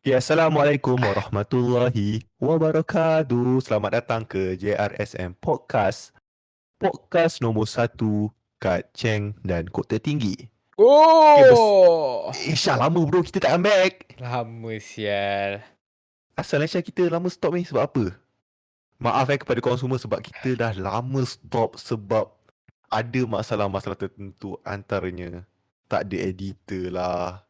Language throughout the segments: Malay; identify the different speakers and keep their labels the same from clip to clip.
Speaker 1: Okay, Assalamualaikum warahmatullahi wabarakatuh. Selamat datang ke JRSM Podcast. Podcast nombor 1 kat Cheng dan Kota Tinggi. Okay,
Speaker 2: Oh,
Speaker 1: Syah, lama bro kita tak comeback.
Speaker 2: lama sial.
Speaker 1: Asal Syah kita lama stop ni sebab apa? Maaf kepada korang semua sebab kita dah lama stop sebab ada masalah-masalah tertentu, antaranya tak ada editor lah.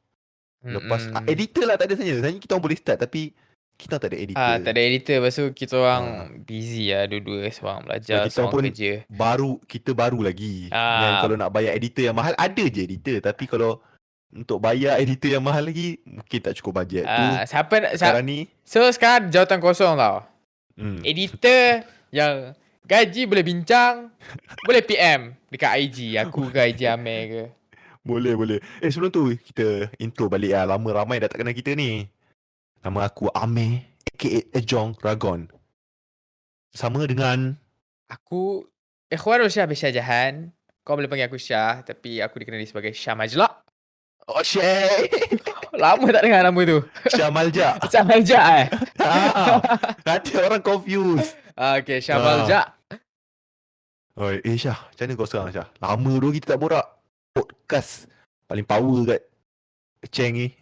Speaker 1: Lepas editor lah tak ada sebenarnya. Sebenarnya kita orang boleh start tapi kita tak ada editor.
Speaker 2: Tak ada editor. Lepas tu kita orang
Speaker 1: Ha.
Speaker 2: busy lah dua-dua. Seorang
Speaker 1: Sebab
Speaker 2: belajar,
Speaker 1: kita
Speaker 2: seorang
Speaker 1: pun
Speaker 2: kerja.
Speaker 1: kita baru lagi. Yang kalau nak bayar editor yang mahal, ada je editor. Tapi kalau untuk bayar editor yang mahal lagi, mungkin tak cukup bajet tu. Sekarang ni
Speaker 2: So sekarang jawatan kosong tau.
Speaker 1: hmm,
Speaker 2: Editor yang gaji boleh bincang, boleh PM dekat IG. Aku ke IG Amir ke.
Speaker 1: boleh. Sebelum tu kita intro balik lah. Lama ramai dah tak kenal kita ni. Nama aku Amir, aka Ejong Ragon. Sama dengan
Speaker 2: Aku Ikhwanul Syah bin Syah Jahan. Kau boleh panggil aku Syah, tapi aku dikenali sebagai Syah Majlak.
Speaker 1: Oh shit.
Speaker 2: Lama tak dengar nama tu.
Speaker 1: Syah Malja.
Speaker 2: Syah Majlak
Speaker 1: Nanti orang confused.
Speaker 2: Okay, Syah Majlak.
Speaker 1: Oi, Syah, macam mana kau sekarang Syah? Lama dulu kita tak borak. Podcast paling power kat Cheng ni.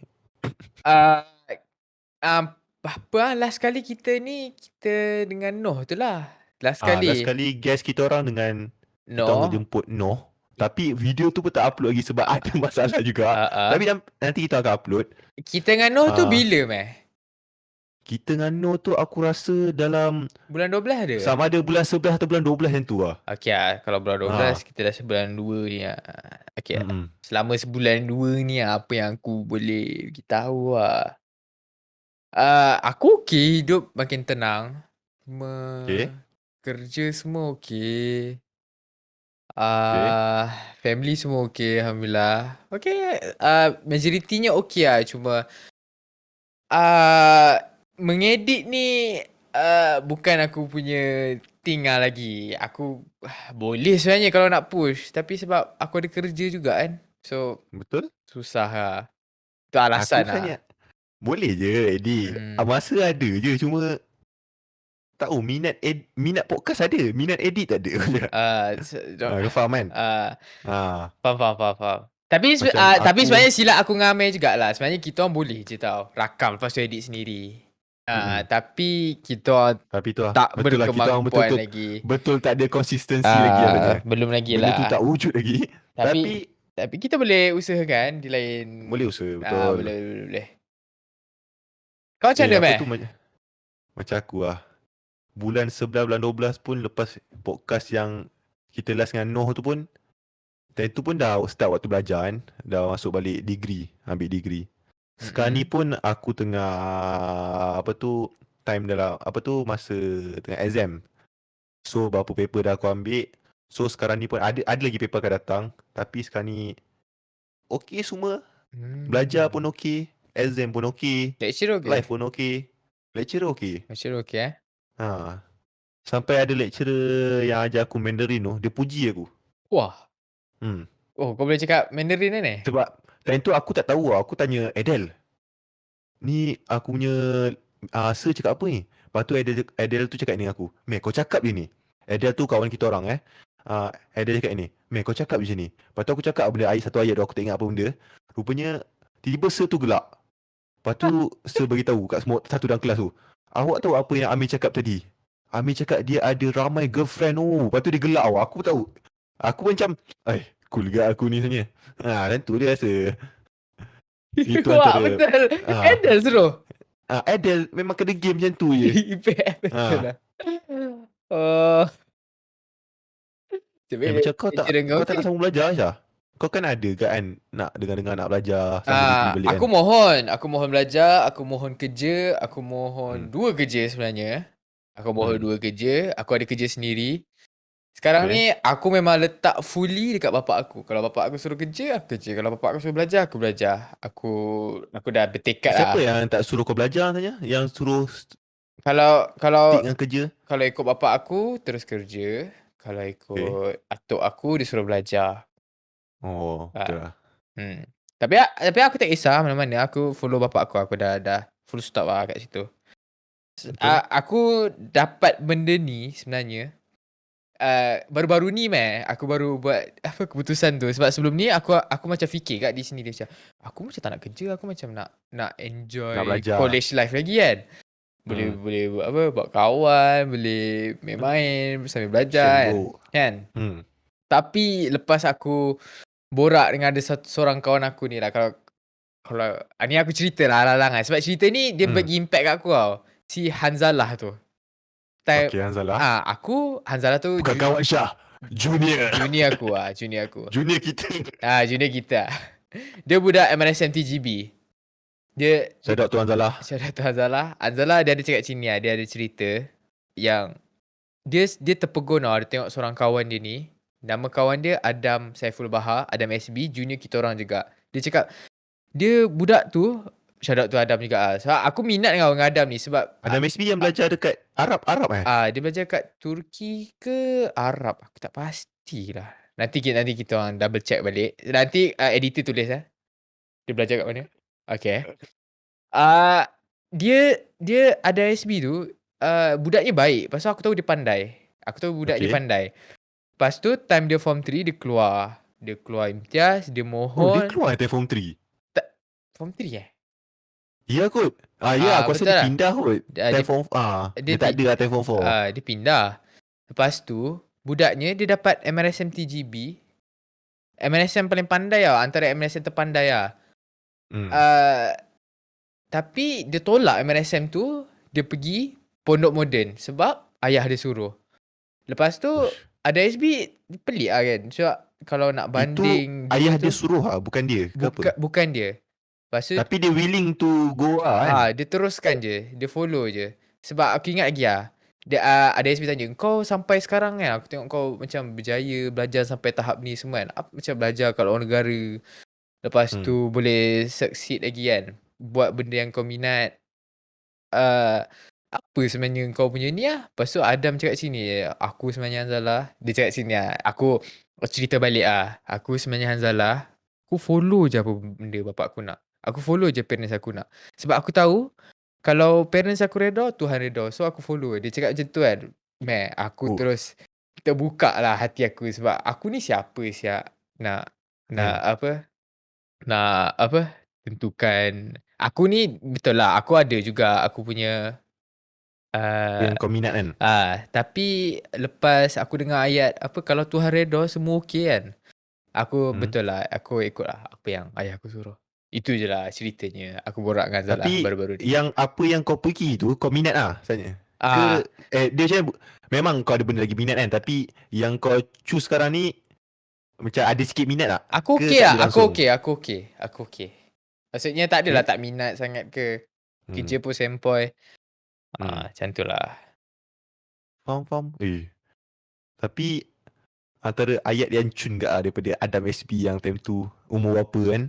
Speaker 2: Apa last kali kita dengan Noh tu lah. Last
Speaker 1: Last
Speaker 2: kali
Speaker 1: kali guest kita orang dengan kita orang
Speaker 2: Noh.
Speaker 1: jemput Noh. Tapi video tu pun tak upload lagi sebab ada masalah juga. Tapi nanti kita akan upload.
Speaker 2: Kita dengan Noh tu bila meh?
Speaker 1: Kita dengan Noh tu aku rasa dalam
Speaker 2: Bulan 12 ada?
Speaker 1: sama ada bulan 11 atau bulan 12 macam tu lah.
Speaker 2: Okay lah, kalau bulan 12 kita dah sebulan 2 ni lah. Okay lah. Selama sebulan 2 ni lah, apa yang aku boleh beritahu lah. Aku okay, hidup makin tenang.
Speaker 1: Okay.
Speaker 2: Kerja semua okay.
Speaker 1: Okay.
Speaker 2: Family semua okay, Alhamdulillah. Okay, majoritinya okay lah. Cuma mengedit ni bukan aku punya thing lah lagi. Aku boleh sebenarnya kalau nak push. Tapi sebab aku ada kerja juga kan. So
Speaker 1: Betul.
Speaker 2: susah lah. Itu alasan
Speaker 1: Aku
Speaker 2: lah.
Speaker 1: boleh je edit. Masa ada je, cuma tahu minat podcast ada, minat edit tak ada. Kau faham kan?
Speaker 2: Faham. Tapi
Speaker 1: Macam
Speaker 2: tapi
Speaker 1: aku
Speaker 2: sebenarnya silap aku dengan Amir jugalah. Sebenarnya kita orang boleh je tau rakam lepas tu edit sendiri. Tapi kita orang
Speaker 1: tapi tu lah,
Speaker 2: tak
Speaker 1: betul lah kita orang
Speaker 2: berkemampuan
Speaker 1: betul
Speaker 2: lagi.
Speaker 1: betul tak ada konsistensi lagi katanya.
Speaker 2: Belum lagi
Speaker 1: Benda tu
Speaker 2: lah.
Speaker 1: tak wujud lagi.
Speaker 2: Tapi kita boleh usahakan di lain.
Speaker 1: Boleh usaha, betul.
Speaker 2: Boleh. Kau macam mana,
Speaker 1: apa
Speaker 2: Meh?
Speaker 1: tu macam aku lah. Bulan 11, bulan 12 pun lepas podcast yang kita last dengan Noh tu pun, time tu pun dah start waktu belajar kan. Dah masuk balik degree, ambil degree. Sekarang ni pun aku tengah time dalam masa tengah exam. So berapa paper dah aku ambil. So sekarang ni pun ada lagi paper akan datang. Tapi sekarang ni okay semua. Belajar pun okay, exam pun okay,
Speaker 2: Lecturer okay?
Speaker 1: life pun okay. Lecturer okay.
Speaker 2: Lecturer okay
Speaker 1: Sampai ada lecturer yang ajar aku Mandarin tu, dia puji aku.
Speaker 2: Wah. Oh, kau boleh cakap Mandarin ni?
Speaker 1: Sebab time tu aku tak tahu lah. Aku tanya Adele, ni aku punya sir cakap apa ni? Lepas tu Adele tu cakap ni aku, Meh kau cakap je ni. Adele tu kawan kita orang Adele cakap ni, Meh kau cakap je ni. Lepas tu aku cakap benda satu ayat tu, aku tak ingat apa benda. Rupanya tiba-tiba sir tu gelak. Lepas tu sir beritahu kat semua satu dalam kelas tu, awak tahu apa yang Amir cakap tadi? Amir cakap dia ada ramai girlfriend. Lepas tu dia gelak. Aku tahu. Aku macam cool juga aku ni sebenarnya. Dan tu dia rasa itu
Speaker 2: Wah,
Speaker 1: antara
Speaker 2: betul. Adele suruh.
Speaker 1: Adele memang kena game macam tu je.
Speaker 2: Betul lah.
Speaker 1: Macam kau tak nak sambung belajar Syah? Kau kan ada kan nak dengar-dengar nak belajar sambung degree balik kan?
Speaker 2: Aku mohon belajar, aku mohon kerja, aku mohon dua kerja sebenarnya. Aku mohon dua kerja, aku ada kerja sendiri. Sekarang ni aku memang letak fully dekat bapak aku. Kalau bapak aku suruh kerja, aku kerja. Kalau bapak aku suruh belajar, aku belajar. Aku dah bertekad lah.
Speaker 1: Siapa yang tak suruh kau belajar tanya? Yang suruh
Speaker 2: Kalau
Speaker 1: stick dengan kerja?
Speaker 2: Kalau ikut bapak aku terus kerja. Kalau ikut atuk aku dia suruh belajar.
Speaker 1: Oh, betul lah.
Speaker 2: Tapi aku tak kisah mana-mana. Aku follow bapak aku. Aku dah Full stop lah kat situ.
Speaker 1: Betul.
Speaker 2: Aku dapat benda ni sebenarnya baru-baru ni aku baru buat apa keputusan tu. Sebab sebelum ni aku macam fikir kat di sini dia macam aku macam tak nak kerja, aku macam nak
Speaker 1: Nak
Speaker 2: enjoy
Speaker 1: belajar.
Speaker 2: college life lagi kan. Boleh buat apa, buat kawan, boleh main-main sambil belajar
Speaker 1: Action, bro.
Speaker 2: kan.
Speaker 1: Hmm.
Speaker 2: Tapi lepas aku borak dengan ada seorang kawan aku ni lah, kalau ni aku cerita lah alang-alang sebab cerita ni dia bagi impact kat aku tau. Si Hanzalah tu.
Speaker 1: Okay, Hanzalah.
Speaker 2: Hanzalah tu
Speaker 1: Bukan kawan Syah. Junior.
Speaker 2: junior aku.
Speaker 1: Junior kita.
Speaker 2: Junior kita. Dia budak MRSM TGB.
Speaker 1: Shout out to Hanzalah.
Speaker 2: Shout out to Hanzalah. Hanzalah dia ada cakap sini lah. Dia ada cerita yang dia terpegun tau. Dia tengok seorang kawan dia ni. Nama kawan dia Adam Saiful Bahar. Adam SB. Junior kita orang juga. Dia cakap dia budak tu. Shout out to Adam juga lah. Sebab aku minat dengan Adam ni. Sebab
Speaker 1: Adam SB yang belajar dekat Arab
Speaker 2: dia belajar kat Turki ke Arab. Aku tak pastilah. Nanti kita orang double check balik. Nanti editor tulis dia belajar kat mana. Okay. Dia ada SB tu budaknya baik. Pasal aku tahu dia pandai. Aku tahu budak ni pandai. Lepas tu time dia form 3 dia keluar. Dia keluar imtiaz, dia mohon.
Speaker 1: Dia keluar dari form 3.
Speaker 2: Tak, form 3
Speaker 1: Ya kot. Ya, aku rasa dia
Speaker 2: betul lah.
Speaker 1: pindah kot. Dia tak ada lah time form 4.
Speaker 2: Dia pindah. Lepas tu budaknya dia dapat MRSM TGB. MRSM paling pandai lah. Antara MRSM terpandai lah. Tapi dia tolak MRSM tu. Dia pergi Pondok Moden. Sebab ayah dia suruh. Lepas tu ada SB pelik lah kan. Sebab kalau nak banding
Speaker 1: itu ayah dia suruh lah, bukan dia ke apa?
Speaker 2: Bukan dia. Lepas tu,
Speaker 1: tapi dia willing to go lah kan.
Speaker 2: Dia teruskan je. Dia follow je. Sebab aku ingat lagi dia, ada SB tanya, kau sampai sekarang kan, aku tengok kau macam berjaya belajar sampai tahap ni semua kan. Apa macam belajar kat luar negara. Lepas tu boleh succeed lagi kan. Buat benda yang kau minat. Apa sebenarnya kau punya ni lah. Lepas tu Adam cakap sini, aku sebenarnya Hanzalah. Dia cakap sini lah. Aku cerita balik lah. Aku sebenarnya Hanzalah. Aku follow je apa benda bapak aku nak. Aku follow je parents aku nak. Sebab aku tahu, kalau parents aku reda, Tuhan reda. So aku follow. Dia cakap macam tu kan. Aku terus terbuka lah hati aku. Sebab aku ni siapa siap nak tentukan. Aku ni betul lah. Aku ada juga aku punya
Speaker 1: yang kau minat kan.
Speaker 2: Tapi lepas aku dengar ayat kalau Tuhan reda semua okey kan. Aku betul lah, aku ikut lah apa yang ayah aku suruh. Itu je lah ceritanya. Aku borak dengan Zalah baru-baru ni.
Speaker 1: Yang apa yang kau pergi tu kau minat lah sebenarnya. Dia macam memang kau ada benda lagi minat kan, tapi yang kau choose sekarang ni macam ada sikit minat tak?
Speaker 2: Aku okey lah. Aku okey. Maksudnya tak adalah tak minat sangat ke. Kerja pun sempoi. Macam tu lah.
Speaker 1: Faham. Tapi antara ayat yang cun gak daripada Adam SB yang time tu umur berapa kan.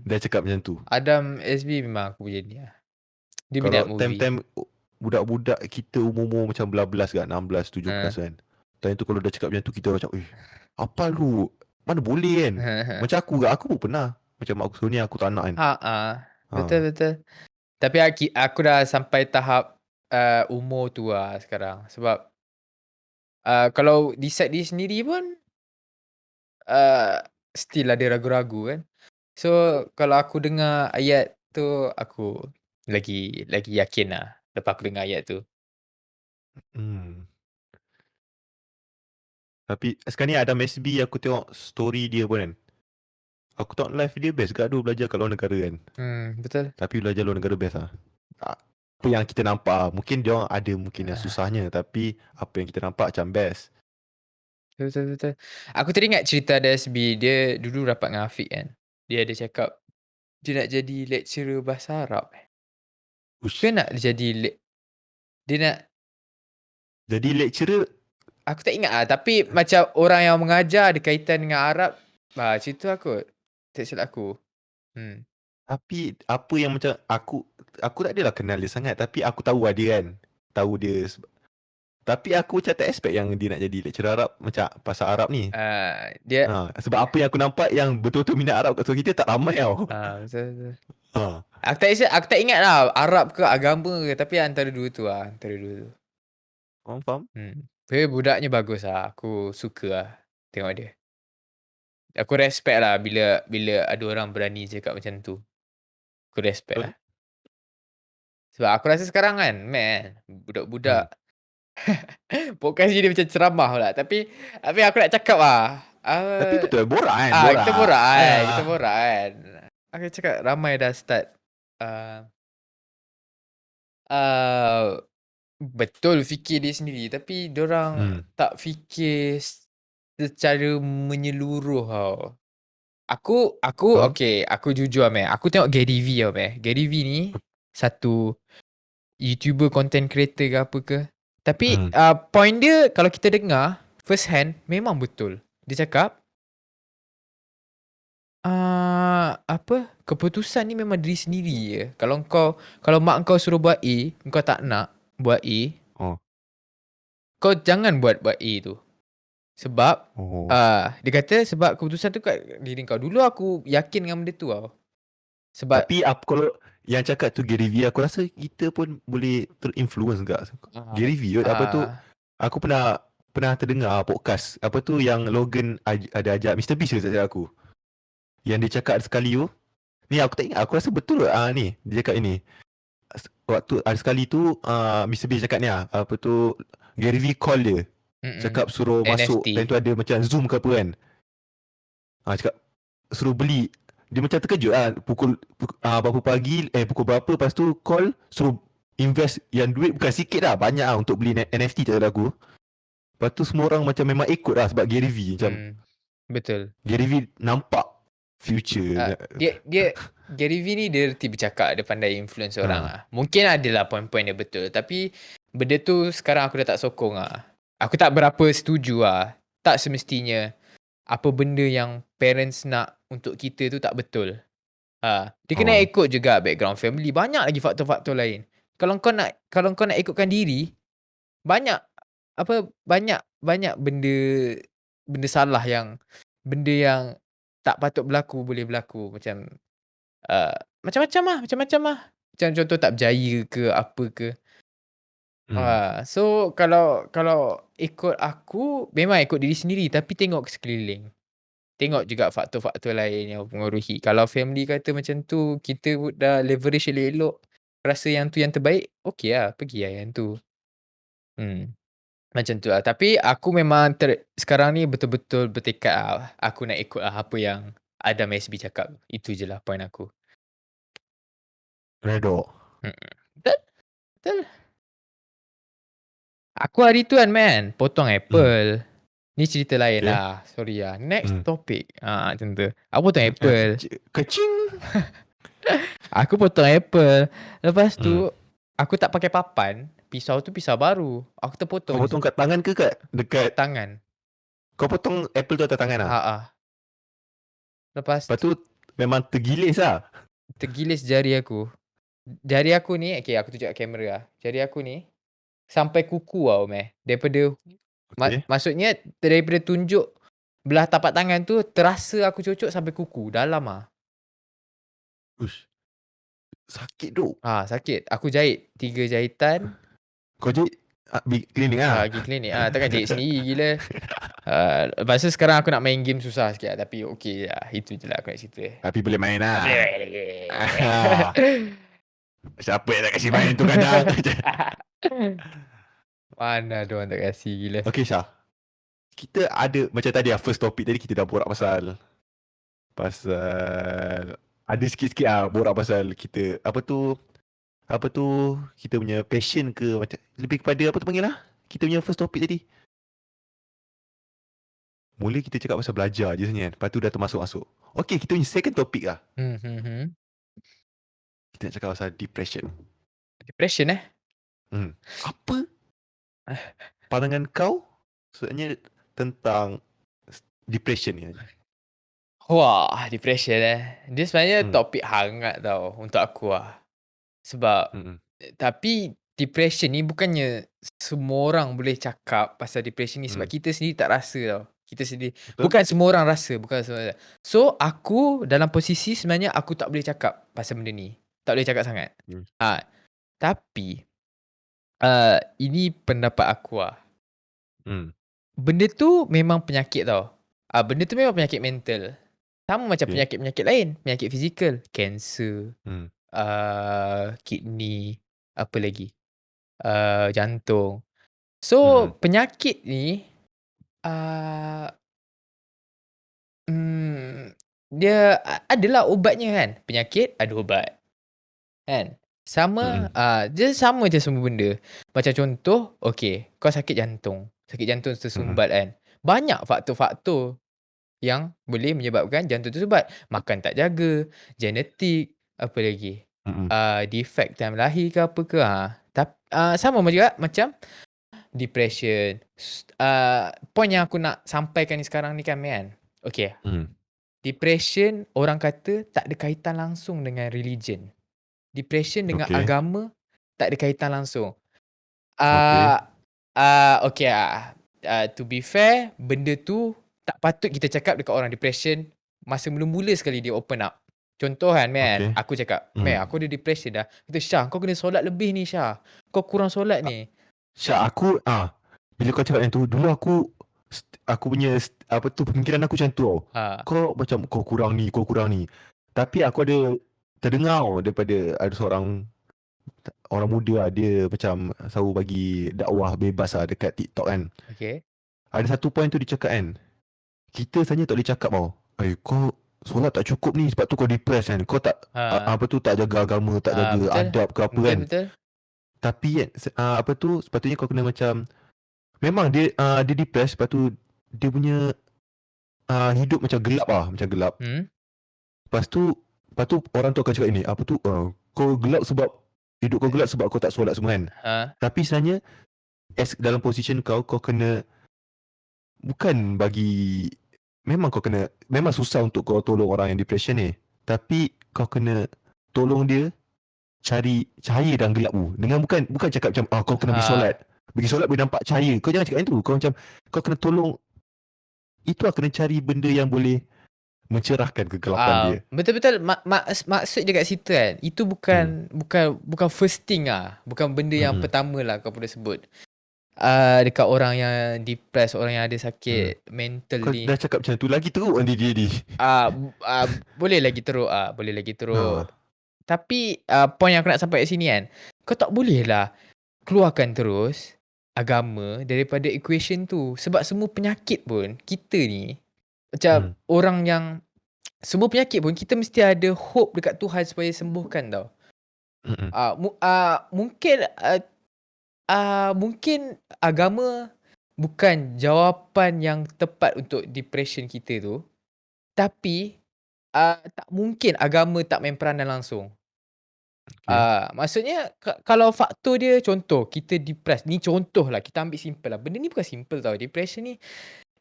Speaker 1: Dia cakap macam tu.
Speaker 2: Adam SB memang aku punya ni lah. Dia
Speaker 1: kalau
Speaker 2: minat movie.
Speaker 1: time budak-budak kita umur macam belas kan, 16, 17 kan. Time tu kalau dia cakap macam tu, kita macam apa lu? Mana boleh kan? Macam aku pun pernah. Macam mak aku suruh ni aku tak nak kan.
Speaker 2: Betul. Tapi aku dah sampai tahap umur tu lah sekarang. Sebab kalau decide diri sendiri pun still ada ragu-ragu kan. So kalau aku dengar ayat tu, aku lagi yakin lah lepas aku dengar ayat tu.
Speaker 1: Tapi sekarang ni Adam SB aku tengok story dia pun kan. Aku tengok live dia best gaduh belajar kat luar negara kan.
Speaker 2: Betul.
Speaker 1: Tapi belajar luar negara best lah. Apa yang kita nampak mungkin dia orang ada mungkin yang susahnya, tapi apa yang kita nampak macam best.
Speaker 2: Betul. Aku teringat cerita ada SB. Dia dulu rapat dengan Afiq kan. Dia ada cakap dia nak jadi lecturer bahasa Arab. Ke nak jadi dia nak
Speaker 1: jadi lecturer.
Speaker 2: Aku tak ingat lah. Tapi macam orang yang mengajar ada kaitan dengan Arab. Cerita aku. Tak silap aku.
Speaker 1: Tapi apa yang macam aku tak adalah kenal dia sangat, tapi aku tahu lah dia kan. Tahu dia. Tapi aku macam tak expect yang dia nak jadi lecturer Arab macam pasal Arab ni.
Speaker 2: Dia
Speaker 1: sebab apa yang aku nampak yang betul-betul minat Arab kat sekolah kita tak ramai tau.
Speaker 2: Betul.
Speaker 1: Ha.
Speaker 2: Aku tak ingat lah Arab ke agama ke, tapi antara dua tu lah, antara dua tu.
Speaker 1: Faham?
Speaker 2: Tapi budaknya bagus lah, aku suka lah tengok dia. Aku respect lah bila bila ada orang berani cakap macam tu. Aku respect
Speaker 1: Betul.
Speaker 2: lah. Sebab aku rasa sekarang kan, man, budak-budak podcast ni dia macam ceramah pula, tapi aku nak cakap lah,
Speaker 1: Tapi betul, borak kan?
Speaker 2: kita
Speaker 1: Borak.
Speaker 2: borak kan, kita
Speaker 1: Ah.
Speaker 2: borak kan. Aku cakap ramai dah start, uh, uh, betul fikir dia sendiri, tapi dorang
Speaker 1: Hmm.
Speaker 2: tak fikir secara menyeluruh tau. Aku
Speaker 1: Betul.
Speaker 2: okay, aku jujur meh. Aku tengok Gary V tau meh. Gary V ni satu YouTuber content creator ke apa ke. Tapi
Speaker 1: Hmm.
Speaker 2: point dia kalau kita dengar first hand memang betul. Dia cakap apa keputusan ni memang diri sendiri je. Kalau mak kau suruh buat A, kau tak nak buat A,
Speaker 1: Oh.
Speaker 2: kau jangan buat A tu. Sebab
Speaker 1: Oh.
Speaker 2: dia kata sebab keputusan tu kat diri kau. Dulu aku yakin dengan benda tu tau. Sebab
Speaker 1: Tapi kalau yang cakap tu Gary V, aku rasa kita pun boleh terinfluence juga. Gary V, apa tu?
Speaker 2: ah,
Speaker 1: Aku pernah terdengar podcast apa tu yang Logan ada ajak Mr. Beast ke tak silap aku. Yang dia cakap sekali tu. Ni aku tak ingat, aku rasa betul ni. Dia cakap ini. Waktu ada sekali tu Mr. Beast cakap ni apa tu Gary V call dia. Cakap suruh masuk, dan
Speaker 2: NFT.
Speaker 1: tu ada macam Zoom ke apa kan. Cakap suruh beli. Dia macam terkejut berapa pagi, pukul berapa, lepas tu call suruh invest yang duit bukan sikit lah, banyak lah untuk beli NFT tak ada aku. Lepas tu semua orang macam memang ikut lah sebab Gary V macam
Speaker 2: Betul.
Speaker 1: Gary V nampak future.
Speaker 2: Dia Gary V ni dia reti bercakap, dia pandai influence orang
Speaker 1: Ha.
Speaker 2: lah. Mungkin adalah poin-poin dia betul, tapi benda tu sekarang aku dah tak sokong lah. Aku tak berapa setuju lah. Tak semestinya apa benda yang parents nak untuk kita tu tak betul. Dia kena
Speaker 1: Oh.
Speaker 2: ikut juga background family. Banyak lagi faktor-faktor lain. Kalau kau nak ikutkan diri, banyak banyak banyak benda benda salah benda yang tak patut berlaku boleh berlaku. Uh, macam-macam lah. Macam contoh tak berjaya ke apa ke.
Speaker 1: Hmm.
Speaker 2: So kalau ikut aku memang ikut diri sendiri, tapi tengok ke sekeliling. Tengok juga faktor-faktor lain yang mempengaruhi. Kalau family kata macam tu, kita dah leverage elok-elok, rasa yang tu yang terbaik, okey lah, pergi lah yang tu. Macam tu lah. Tapi aku memang sekarang ni betul-betul bertekad lah, aku nak ikut lah apa yang Adam SB cakap. Itu je lah point aku.
Speaker 1: Redok.
Speaker 2: Betul, betul. Aku hari tu kan man, potong Apple. Ni cerita lain
Speaker 1: Okay.
Speaker 2: lah. Sorry lah. Next
Speaker 1: Hmm.
Speaker 2: topic. Macam tu. Aku potong Apple.
Speaker 1: Kecing.
Speaker 2: Aku potong Apple. Lepas
Speaker 1: Hmm.
Speaker 2: tu, aku tak pakai papan. Pisau tu pisau baru. Aku terpotong
Speaker 1: Kau potong kat tangan ke dekat?
Speaker 2: tangan.
Speaker 1: Kau potong apple tu atas tangan lah.
Speaker 2: Lepas
Speaker 1: Lepas tu memang tergilis lah.
Speaker 2: tergilis jari aku. Jari aku ni, okay aku tunjuk kat kamera lah. Jari aku ni, sampai kuku tau meh. Daripada,
Speaker 1: Okay.
Speaker 2: maksudnya daripada tunjuk belah tapak tangan tu, terasa aku cucuk sampai kuku. Dalam lah.
Speaker 1: Ush. Sakit tu.
Speaker 2: Sakit. Aku jahit 3 jahitan.
Speaker 1: Kau je klinik lah.
Speaker 2: Pergi klinik. Takkan jahit sendiri gila. Lepas tu sekarang aku nak main game susah sikit lah. Tapi okey lah. Itu je lah aku nak cerita.
Speaker 1: Tapi boleh main lah.
Speaker 2: Boleh main lagi.
Speaker 1: Siapa yang nak kasih main tu kadang.
Speaker 2: Mana ada orang tak kasih gila.
Speaker 1: Okay Syah. Kita ada macam tadi lah, first topic tadi kita dah borak pasal ada sikit-sikit borak pasal kita apa tu kita punya passion ke, macam lebih kepada apa tu panggil lah, kita punya first topic tadi. Mula kita cakap pasal belajar je sebenarnya kan. Lepas tu dah termasuk-masuk. Okay, kita punya second topic lah. Kita nak cakap pasal depression.
Speaker 2: Depression
Speaker 1: Apa pandangan kau sebenarnya tentang depression ni?
Speaker 2: Wah, depression dia sebenarnya topik hangat tau untuk aku lah. Sebab tapi depression ni bukannya semua orang boleh cakap pasal depression ni, sebab kita sendiri tak rasa tau. Kita sendiri.
Speaker 1: Betul?
Speaker 2: Bukan semua orang rasa, bukan semua. So, aku dalam posisi sebenarnya aku tak boleh cakap pasal benda ni. Tak boleh cakap sangat.
Speaker 1: Hmm.
Speaker 2: Tapi ini pendapat aku lah.
Speaker 1: Hmm.
Speaker 2: Benda tu memang penyakit tau. Benda tu memang penyakit mental. Sama macam
Speaker 1: Okay.
Speaker 2: penyakit-penyakit lain. Penyakit fizikal. Kanser,
Speaker 1: Hmm.
Speaker 2: kidney, apa lagi? Jantung. So,
Speaker 1: Hmm.
Speaker 2: penyakit ni uh, dia adalah ubatnya kan. Penyakit ada ubat. Kan? Sama,
Speaker 1: Hmm.
Speaker 2: dia sama je semua benda. Macam contoh, okay, kau sakit jantung. Sakit jantung
Speaker 1: Hmm.
Speaker 2: tersumbat kan. Banyak faktor-faktor yang boleh menyebabkan jantung tersumbat. Makan tak jaga, genetik, apa lagi?
Speaker 1: Hmm.
Speaker 2: Defect time lahir ke apa ke. Sama juga macam depression. Point yang aku nak sampaikan ni sekarang ni kan, Okay,
Speaker 1: Hmm.
Speaker 2: depression orang kata tak ada kaitan langsung dengan religion. Depression dengan
Speaker 1: Okay.
Speaker 2: agama tak ada kaitan langsung.
Speaker 1: Okay.
Speaker 2: Okay, to be fair, benda tu tak patut kita cakap dekat orang depression masa mula-mula sekali dia open up. Contoh kan,
Speaker 1: Okay.
Speaker 2: aku cakap,
Speaker 1: Hmm.
Speaker 2: aku ada depression dah. Kata, Syah, kau kena solat lebih ni, Syah. Kau kurang solat ni.
Speaker 1: Syak, aku bila kau cakap yang tu, dulu aku punya apa tu, pemikiran aku macam tu tau.
Speaker 2: Ha,
Speaker 1: Kau macam kau kurang ni. Tapi aku ada terdengar daripada ada seorang orang muda lah, dia macam selalu bagi dakwah bebas lah dekat TikTok kan.
Speaker 2: okay.
Speaker 1: Ada satu point tu dia cakap kan, kita sebenarnya tak boleh cakap tau, kau solat tak cukup ni sebab tu kau depressed kan. Kau tak
Speaker 2: Ha,
Speaker 1: apa tu, tak jaga agama, tak jaga
Speaker 2: betul.
Speaker 1: adab ke apa
Speaker 2: Betul,
Speaker 1: kan.
Speaker 2: betul.
Speaker 1: Tapi kan apa tu, sepatutnya kau kena macam, memang dia depressed, lepas tu dia punya hidup macam gelap lah, macam gelap.
Speaker 2: Hmm?
Speaker 1: Lepas tu orang tu akan cakap ini, apa tu, kau gelap sebab hidup kau gelap sebab kau tak solat semua kan.
Speaker 2: Ha,
Speaker 1: Tapi sebenarnya dalam position kau kena, bukan bagi, memang susah untuk kau tolong orang yang depression ni, tapi kau kena tolong dia cari cahaya dalam gelap tu. Dengan bukan cakap macam kau kena pergi solat.
Speaker 2: ha.
Speaker 1: Pergi solat boleh nampak cahaya. Kau jangan cakap yang tu. Kau macam, kau kena tolong, itu lah, kena cari benda yang boleh mencerahkan kegelapan dia.
Speaker 2: Betul-betul maksud je kat situ kan. Itu
Speaker 1: Hmm.
Speaker 2: bukan first thing lah. Bukan benda yang
Speaker 1: Mm-mm.
Speaker 2: pertama lah kau boleh sebut. Dekat orang yang depressed, orang yang ada
Speaker 1: Hmm.
Speaker 2: sakit mental
Speaker 1: Kau
Speaker 2: ni.
Speaker 1: dah cakap macam tu, lagi teruk nanti dia ni.
Speaker 2: Boleh lagi teruk boleh lagi teruk.
Speaker 1: Ha.
Speaker 2: Tapi point yang aku nak sampai kat sini kan. Kau tak boleh lah keluarkan terus agama daripada equation tu. Sebab semua penyakit pun kita ni macam
Speaker 1: Hmm.
Speaker 2: orang yang semua penyakit pun kita mesti ada hope dekat Tuhan supaya sembuhkan tau.
Speaker 1: Mm-mm.
Speaker 2: Mungkin agama bukan jawapan yang tepat untuk depression kita tu. Tapi tak mungkin agama tak main peranan langsung.
Speaker 1: Okay.
Speaker 2: Maksudnya kalau faktor dia, contoh kita depressed, ni contoh lah, kita ambil simple lah. Benda ni bukan simple tau. Depression ni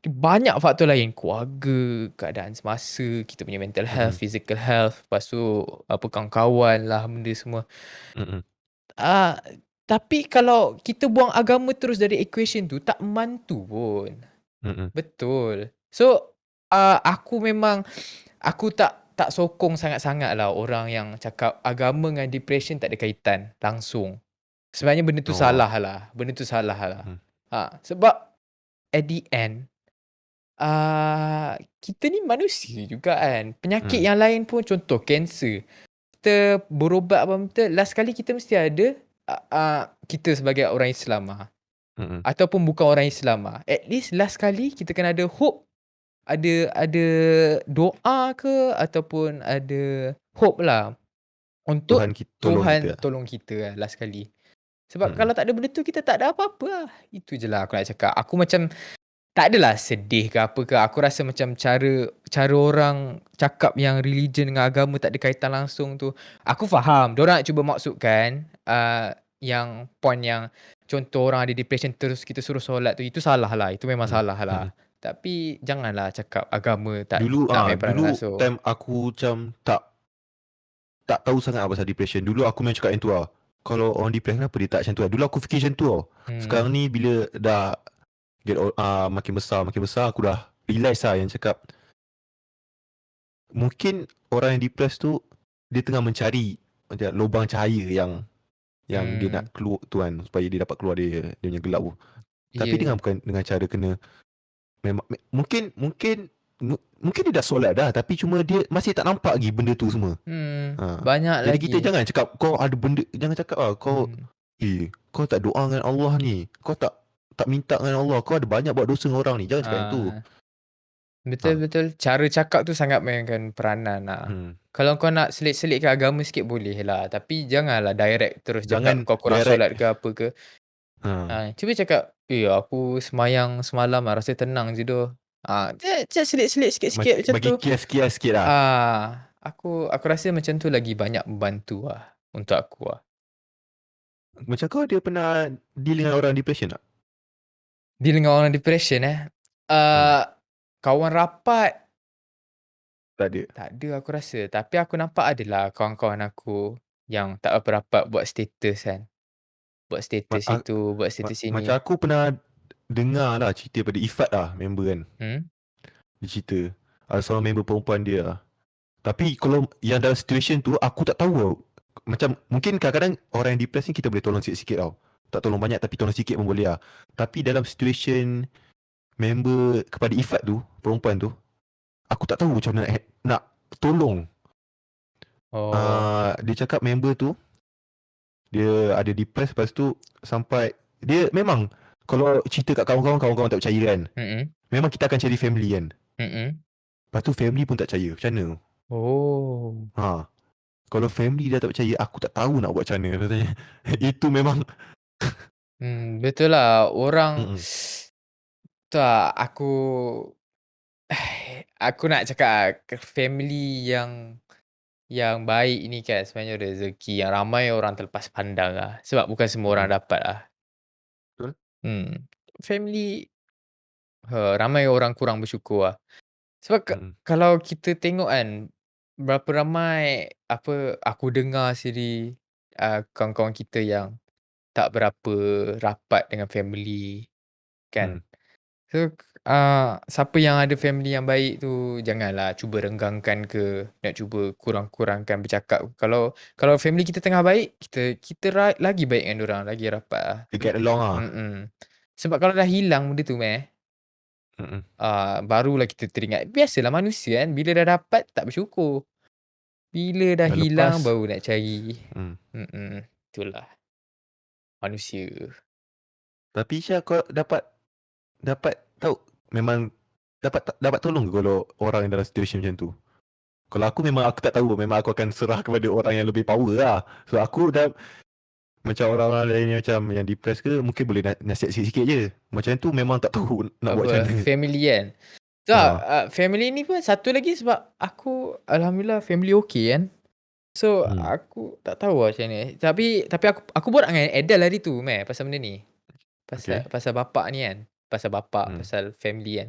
Speaker 2: banyak faktor lain. Keluarga, keadaan semasa, kita punya mental health,
Speaker 1: Mm-mm.
Speaker 2: physical health, lepas tu apa, kawan-kawan lah, benda semua.
Speaker 1: Mm-mm.
Speaker 2: Ah, tapi kalau kita buang agama terus dari equation tu, tak membantu pun.
Speaker 1: Mm-mm.
Speaker 2: Betul. So, aku tak sokong sangat-sangat lah orang yang cakap agama dengan depression tak ada kaitan langsung. Sebenarnya benda tu
Speaker 1: Oh.
Speaker 2: salah lah. Benda tu salah lah.
Speaker 1: Mm.
Speaker 2: Sebab at the end, kita ni manusia juga kan. Penyakit
Speaker 1: Mm.
Speaker 2: yang lain pun, contoh kanser. Kita berubat apa betul, last kali kita mesti ada, kita sebagai orang Islam
Speaker 1: Mm-mm.
Speaker 2: ataupun bukan orang Islam at least last kali kita kena ada hope, ada doa ke ataupun ada hope lah untuk
Speaker 1: Tuhan kita tolong
Speaker 2: Tuhan
Speaker 1: kita.
Speaker 2: tolong kita lah last kali. Sebab
Speaker 1: Mm-mm.
Speaker 2: kalau tak ada benda tu, kita tak ada apa-apa lah. Itu je lah aku nak cakap. Aku macam tak adalah sedih ke apa ke. Aku rasa macam cara orang cakap yang religion dengan agama tak ada kaitan langsung tu. Aku faham. Diorang nak cuba maksudkan yang point yang contoh orang ada depression terus kita suruh solat tu. Itu salah lah. Itu memang
Speaker 1: Mm.
Speaker 2: salah lah.
Speaker 1: Mm-mm.
Speaker 2: Tapi janganlah cakap agama tak
Speaker 1: Dulu
Speaker 2: main peranan
Speaker 1: dulu
Speaker 2: langsung.
Speaker 1: time aku macam tak tahu sangat apa pasal depression. Dulu aku memang cakap yang tu lah. Kalau orang depression kenapa dia tak macam tu lah. Dulu aku fikir macam tu tau. Sekarang ni bila dah makin besar aku dah realize lah yang cakap mungkin orang yang depressed tu dia tengah mencari macam lubang cahaya yang dia nak
Speaker 2: Hmm,
Speaker 1: keluar tu kan, supaya dia dapat keluar dia punya gelap tu. Tapi
Speaker 2: iya.
Speaker 1: bukan dengan cara kena memang mungkin mungkin mungkin dia dah solat dah, tapi cuma dia masih tak nampak lagi benda tu semua.
Speaker 2: Banyak
Speaker 1: Jadi kita
Speaker 2: lagi.
Speaker 1: jangan cakap kau ada benda, jangan cakap
Speaker 2: Hmm.
Speaker 1: kau tak doa dengan Allah ni, kau tak minta dengan Allah, kau ada banyak buat dosa dengan orang ni, jangan cakap yang tu.
Speaker 2: Ah, betul
Speaker 1: Ha.
Speaker 2: betul. Cara cakap tu sangat mainkan peranan lah.
Speaker 1: Hmm.
Speaker 2: Kalau kau nak selit-selit ke agama sikit boleh lah. Tapi janganlah direct terus cakap
Speaker 1: Jangan
Speaker 2: kau kurang
Speaker 1: direct.
Speaker 2: solat ke apa ke.
Speaker 1: Ha.
Speaker 2: Cuba cakap, aku semayang semalam rasa tenang je doh. Just selit-selit sikit-sikit macam
Speaker 1: Bagi
Speaker 2: tu.
Speaker 1: kias-kias sikit lah.
Speaker 2: Aku rasa macam tu lagi banyak membantu lah untuk aku lah.
Speaker 1: Macam kau dia pernah deal dengan orang depression tak?
Speaker 2: Deal dengan orang depression
Speaker 1: Hmm.
Speaker 2: kawan rapat
Speaker 1: Tak ada.
Speaker 2: tak ada aku rasa. Tapi aku nampak adalah kawan-kawan aku yang tak apa rapat buat status kan. Buat
Speaker 1: Ma,
Speaker 2: status
Speaker 1: a,
Speaker 2: itu, buat status
Speaker 1: Macam
Speaker 2: ini.
Speaker 1: aku pernah dengar lah cerita pada Ifat lah, member kan.
Speaker 2: Hmm?
Speaker 1: Dia cerita ada seorang member perempuan dia lah. Tapi kalau yang dalam situation tu aku tak tahu tau. Macam mungkin kadang-kadang orang yang depressed ni kita boleh tolong sikit-sikit tau. Tak tolong banyak tapi tolong sikit pun boleh lah. Tapi dalam situation member kepada Ifat tu, perempuan tu, aku tak tahu macam mana nak tolong.
Speaker 2: Oh.
Speaker 1: Dia cakap member tu dia ada depressed, lepas tu sampai dia memang kalau cerita kat kawan-kawan, kawan-kawan tak percaya kan.
Speaker 2: Mm-mm.
Speaker 1: Memang kita akan cari family kan.
Speaker 2: Mm-mm.
Speaker 1: Lepas tu family pun tak percaya. Macam mana?
Speaker 2: Oh.
Speaker 1: Ha. Kalau family dah tak percaya, aku tak tahu nak buat macam mana katanya. Itu memang
Speaker 2: Betul lah. Orang
Speaker 1: mm-mm,
Speaker 2: tak aku nak cakap family yang baik ni kan sebenarnya rezeki yang ramai orang terlepas pandang lah. Sebab bukan semua orang
Speaker 1: mm-mm.
Speaker 2: dapat lah.
Speaker 1: Betul?
Speaker 2: Family, ramai orang kurang bersyukur lah. Sebab
Speaker 1: Mm-mm,
Speaker 2: kalau kita tengok kan, berapa ramai aku dengar sendiri, kawan-kawan kita yang tak berapa rapat dengan family kan.
Speaker 1: mm.
Speaker 2: So, siapa yang ada family yang baik tu janganlah cuba renggangkan ke, nak cuba kurang-kurangkan bercakap. Kalau kalau family kita tengah baik, kita lagi baik dengan dorang, lagi rapat lah.
Speaker 1: To get along lah.
Speaker 2: Mm. Sebab kalau dah hilang benda tu
Speaker 1: Mm-mm.
Speaker 2: barulah kita teringat. Biasalah manusia kan, bila dah dapat tak bersyukur. Bila dah
Speaker 1: Dah
Speaker 2: hilang
Speaker 1: lepas.
Speaker 2: baru nak cari.
Speaker 1: Mm.
Speaker 2: Itulah manusia.
Speaker 1: Tapi Syah, kau dapat dapat tahu memang dapat tolong ke kalau orang yang dalam situasi macam tu? Kalau aku memang aku tak tahu, memang aku akan serah kepada orang yang lebih power lah. So aku dah macam orang-orang lain yang macam yang depressed ke, mungkin boleh nasihat sikit-sikit je. Macam tu memang tak tahu nak buat macam
Speaker 2: Apa,
Speaker 1: mana.
Speaker 2: family kan? Tak,
Speaker 1: Ha.
Speaker 2: family ni pun satu lagi sebab aku alhamdulillah family okey kan. So,
Speaker 1: Hmm.
Speaker 2: aku tak tahu lah macam mana. Tapi aku borak dengan Adele hari tu pasal benda ni. Pasal
Speaker 1: Okay.
Speaker 2: pasal bapak ni kan. Pasal bapak,
Speaker 1: Hmm.
Speaker 2: pasal family kan.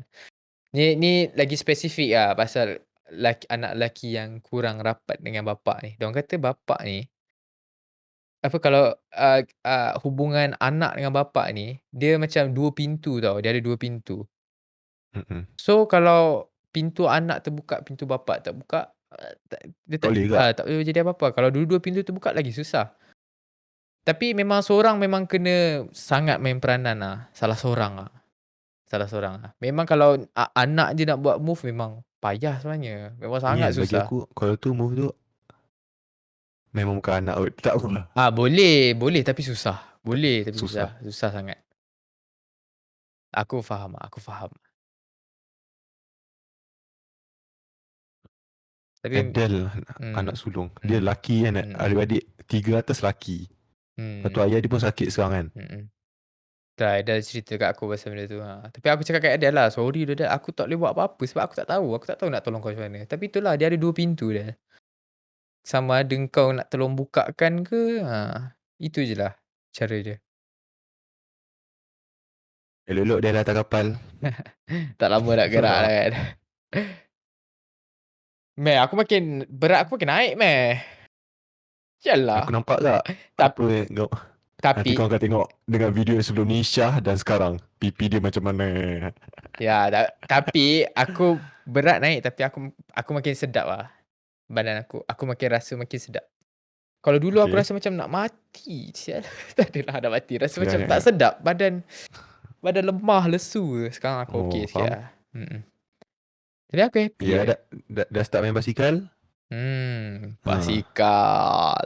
Speaker 2: Ni lagi spesifik lah pasal anak lelaki yang kurang rapat dengan bapak ni. Diorang kata bapak ni, apa kalau, hubungan anak dengan bapak ni, dia macam 2 pintu tau, dia ada 2 pintu.
Speaker 1: Mm-mm.
Speaker 2: So, kalau pintu anak terbuka, pintu bapak tak buka, dia
Speaker 1: Tak
Speaker 2: tak
Speaker 1: boleh juga.
Speaker 2: tak boleh jadi apa-apa. Kalau dua-dua pintu terbuka lagi susah. Tapi memang seorang memang kena sangat main peranan lah, salah seorang lah. Salah seorang lah. Memang kalau anak je nak buat move memang payah sebenarnya. Memang
Speaker 1: Ni
Speaker 2: sangat
Speaker 1: kan bagi
Speaker 2: susah.
Speaker 1: aku, kalau tu move tu memang bukan anak kot. Tak apa lah.
Speaker 2: Boleh, boleh tapi susah. Boleh tapi susah,
Speaker 1: Susah.
Speaker 2: susah sangat. Aku faham. Tapi
Speaker 1: Adele anak
Speaker 2: hmm,
Speaker 1: sulung. Dia
Speaker 2: hmm,
Speaker 1: laki kan,
Speaker 2: mm,
Speaker 1: adik-adik 3 atas laki. Lepas tu
Speaker 2: hmm,
Speaker 1: ayah dia pun sakit sekarang kan.
Speaker 2: mm. Dah Adele cerita kat aku pasal benda tu. Tapi aku cakap kat Adele lah, sorry Adele, aku tak boleh buat apa-apa sebab aku tak tahu nak tolong kau macam mana. Tapi itulah dia ada dua pintu dia. Sama ada kau nak tolong bukakan ke, itu je lah cara dia.
Speaker 1: Elok-elok dia datang kapal.
Speaker 2: Tak lama nak gerak dah kan. Meh, berat aku makin naik meh.
Speaker 1: Aku
Speaker 2: Sialah.
Speaker 1: nampak tak
Speaker 2: Tap
Speaker 1: apa yang kau. Nanti
Speaker 2: Tapi
Speaker 1: kau akan tengok dengan video yang sebelum ni Syah dan sekarang pipi dia macam mana.
Speaker 2: ya, tapi aku berat naik tapi aku makin sedap lah badan aku. Aku makin rasa makin sedap. Kalau dulu aku
Speaker 1: Okay.
Speaker 2: rasa macam nak mati. Sial. Tak adalah nak mati. Rasa
Speaker 1: Ya,
Speaker 2: macam
Speaker 1: ya,
Speaker 2: tak
Speaker 1: ya.
Speaker 2: sedap. Badan lemah, lesu. Sekarang aku okey
Speaker 1: Oh,
Speaker 2: sikit
Speaker 1: faham.
Speaker 2: lah. Jadi aku happy
Speaker 1: Ya,
Speaker 2: je.
Speaker 1: dah start main basikal? Ha.
Speaker 2: Basikal.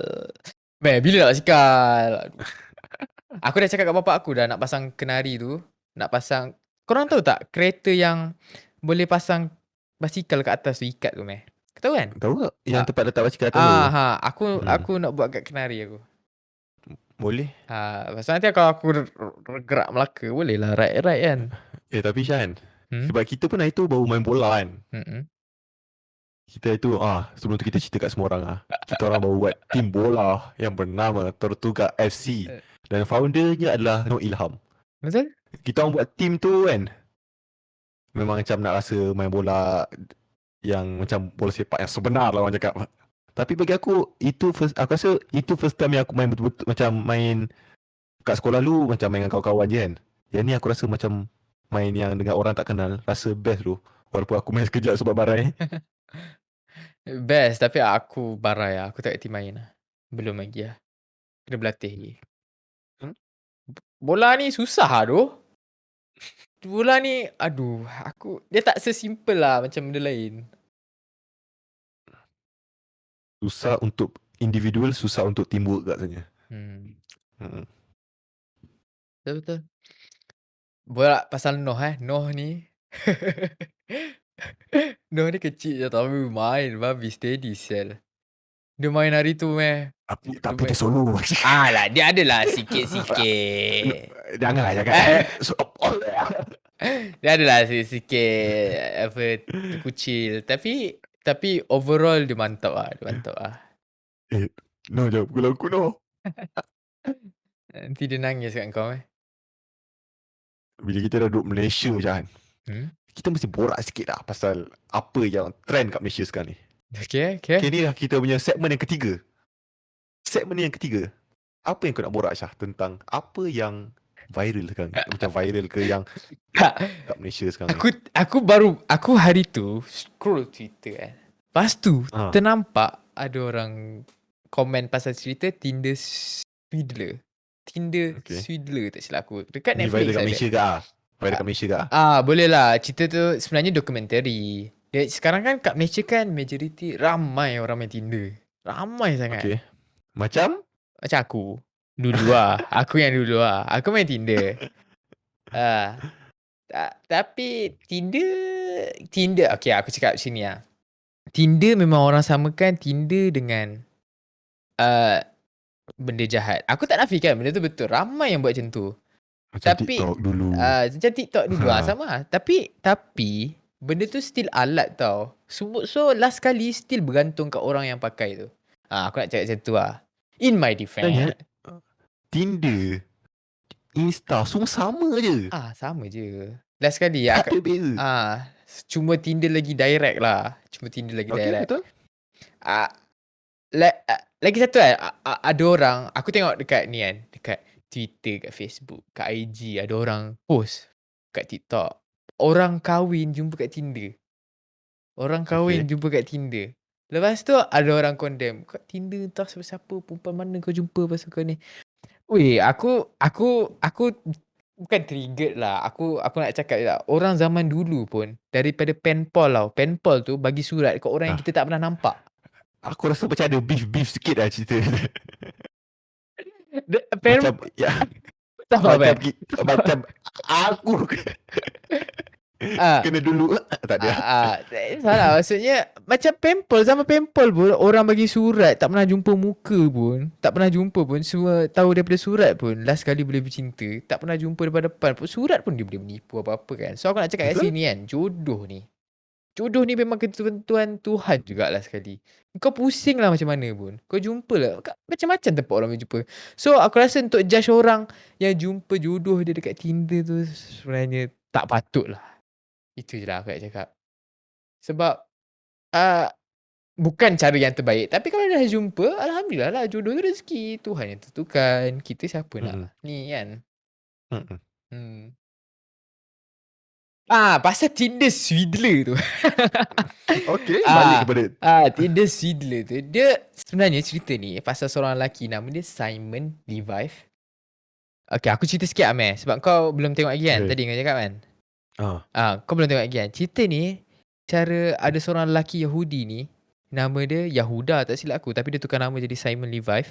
Speaker 2: Bila nak basikal? Aduh. Aku dah cakap kat bapak aku dah nak pasang kenari tu. Nak pasang. Korang tahu tak kereta yang boleh pasang basikal kat atas tu ikat tu meh? Kau tahu kan?
Speaker 1: Tahu tak yang
Speaker 2: Ah,
Speaker 1: tempat letak basikal atas tu? Hmm.
Speaker 2: aku nak buat kat kenari aku.
Speaker 1: Boleh.
Speaker 2: Lepas tu nanti kalau aku gerak Melaka boleh lah ride-ride kan.
Speaker 1: Tapi Shan,
Speaker 2: Hmm?
Speaker 1: sebab kita pun hari tu baru main bola kan.
Speaker 2: Mm-mm.
Speaker 1: Kita itu sebelum tu kita cerita kat semua orang kita orang baru buat tim bola yang bernama Tortuga FC
Speaker 2: Eh,
Speaker 1: dan foundernya adalah Nur Ilham.
Speaker 2: Betul?
Speaker 1: Kita orang buat tim tu kan, memang macam nak rasa main bola yang macam bola sepak yang sebenar lah orang cakap. Tapi bagi aku aku rasa itu first time yang aku main betul-betul macam main kat sekolah dulu macam main dengan kawan-kawan je kan. Yang ni aku rasa macam main yang dengan orang tak kenal, rasa best tu. Walaupun aku main sekejap sebab barai.
Speaker 2: Best tapi aku barai lah. Aku tak kerti main lah. Belum lagi lah. Kena berlatih lagi.
Speaker 1: Hmm?
Speaker 2: Bola ni susah lah tu. Bola ni aduh dia tak sesimpel lah macam benda lain.
Speaker 1: Susah untuk individual, susah untuk teamwork katanya.
Speaker 2: Hmm.
Speaker 1: Hmm.
Speaker 2: Betul-betul. Bola pasal Noh Noh ni. Noh ni kecil je tapi main babi steady sel. Dia main hari tu meh. Dia
Speaker 1: Tapi
Speaker 2: main.
Speaker 1: dia solo.
Speaker 2: Lah dia adalah sikit-sikit.
Speaker 1: Janganlah cakap so,
Speaker 2: Dia adalah sikit-sikit apa terkucil tapi overall dia mantap lah, dia mantap lah.
Speaker 1: no jawab pukul aku no.
Speaker 2: Nanti dia nangis kat kau
Speaker 1: Bila kita dah duduk Malaysia je kan, kita mesti borak sikit lah pasal apa yang trend kat Malaysia sekarang ni.
Speaker 2: Okay.
Speaker 1: Okay, ni lah kita punya segmen yang ketiga. Segmen yang ketiga. Apa yang kau nak borak Syah tentang apa yang viral sekarang ni? Macam viral ke yang
Speaker 2: Tak,
Speaker 1: kat Malaysia sekarang ni?
Speaker 2: aku hari tu scroll Twitter kan. Lepas tu ternampak ada orang komen pasal cerita Tinder Swindler.
Speaker 1: Okay.
Speaker 2: Swindler tak silap aku. Dekat
Speaker 1: Ni
Speaker 2: Netflix
Speaker 1: viral kat
Speaker 2: ada.
Speaker 1: Malaysia ke Viral kat Malaysia ke
Speaker 2: Boleh lah. Cerita tu sebenarnya dokumentari. Sekarang kan kat Malaysia kan majoriti ramai orang main Tinder. Ramai sangat.
Speaker 1: Okay. Macam?
Speaker 2: Macam aku. Dulu lah. Aku yang dulu lah. Aku main Tinder. Tapi Tinder okay aku cakap sini lah. Tinder memang orang samakan Tinder dengan benda jahat. Aku tak nafikan benda tu betul. Ramai yang buat macam tu.
Speaker 1: Macam
Speaker 2: Tapi
Speaker 1: TikTok dulu.
Speaker 2: macam TikTok dulu sama lah. Tapi benda tu still alat tau. So last kali still bergantung kat orang yang pakai tu. Aku nak cakap macam tu lah. In my defense.
Speaker 1: Tinder, Insta, semua sama je.
Speaker 2: Sama je. Last kali
Speaker 1: Tak ada beza.
Speaker 2: cuma Tinder lagi direct lah.
Speaker 1: Okay, betul.
Speaker 2: Lagi satu kan, ada orang, aku tengok dekat ni kan, dekat Twitter, kat Facebook, kat IG, ada orang post kat TikTok. Orang kahwin jumpa kat Tinder. Jumpa kat Tinder. Lepas tu ada orang condemn. Kat Tinder entah siapa-siapa, perempuan mana kau jumpa pasal kau ni. Weh, aku bukan triggered lah. Aku nak cakap tak. Orang zaman dulu pun, daripada pen pal tau. Pen pal tu bagi surat kat orang yang kita tak pernah nampak.
Speaker 1: Aku rasa macam ada beef sikit lah cerita.
Speaker 2: Pen
Speaker 1: macam ya,
Speaker 2: tak apa.
Speaker 1: macam aku kena dulu tak ada.
Speaker 2: Salah maksudnya macam pempel zaman pempel pun orang bagi surat tak pernah jumpa muka pun, tak pernah jumpa pun, semua tahu daripada surat pun. Last kali boleh bercinta, tak pernah jumpa depan-depan pun, surat pun dia boleh menipu apa-apa kan. So aku nak cakap kat sini kan, jodoh ni memang ketentuan Tuhan jugalah sekali. Kau pusing lah macam mana pun, kau jumpa lah macam-macam tempat orang boleh jumpa. So aku rasa untuk judge orang yang jumpa jodoh dia dekat Tinder tu sebenarnya tak patut lah. Itu je lah aku nak cakap. Sebab bukan cara yang terbaik. Tapi kalau dah jumpa, alhamdulillah lah, jodoh tu rezeki. Tuhan yang tentukan. Kita siapa nak
Speaker 1: Mm-mm.
Speaker 2: ni kan.
Speaker 1: Mm-mm.
Speaker 2: Hmm. Pasal Tinder Swindler tu.
Speaker 1: Okay, balik
Speaker 2: Ah,
Speaker 1: kepada
Speaker 2: Tinder Swindler tu. Dia sebenarnya cerita ni pasal seorang lelaki nama dia Simon Levi. Okay, aku cerita sikit Amir. Sebab kau belum tengok lagi kan.
Speaker 1: okay.
Speaker 2: Tadi kau cakap kan.
Speaker 1: Ah,
Speaker 2: Kau belum tengok lagi kan. Cerita ni, cara ada seorang lelaki Yahudi ni. Nama dia Yahuda tak silap aku. Tapi dia tukar nama jadi Simon Levi.